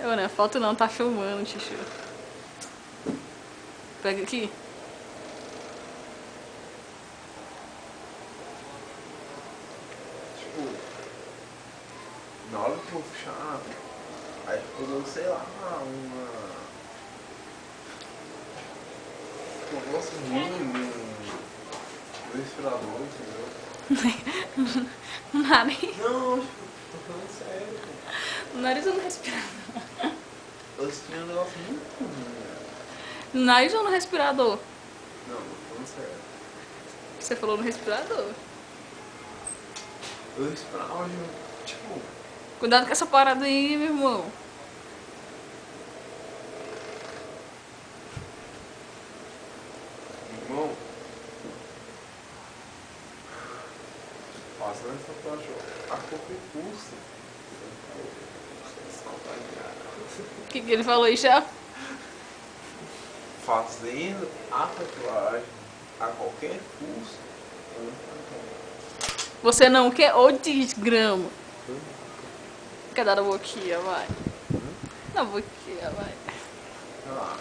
Eu, né? Foto não, tá filmando, Chuchu. Pega aqui. Tipo, na hora que eu vou fechar, aí ficou dando, sei lá, um negócio ruim no respirador, entendeu? Nariz. Não, tipo, tô falando sério, pô. Nariz ou no respirador? Eu senti um negócio muito ruim, né? Nariz ou no respirador? Não, tô falando sério. Você falou no respirador. Eu esperava, tipo, Cuidado com essa parada aí, meu irmão. irmão, faça essa tatuagem a qualquer custo. O que ele falou aí, já? Fazendo a tatuagem a qualquer custo. Você não quer? Ô desgrama. Quer dar na boquinha, vai. Na boquinha, vai. Ah,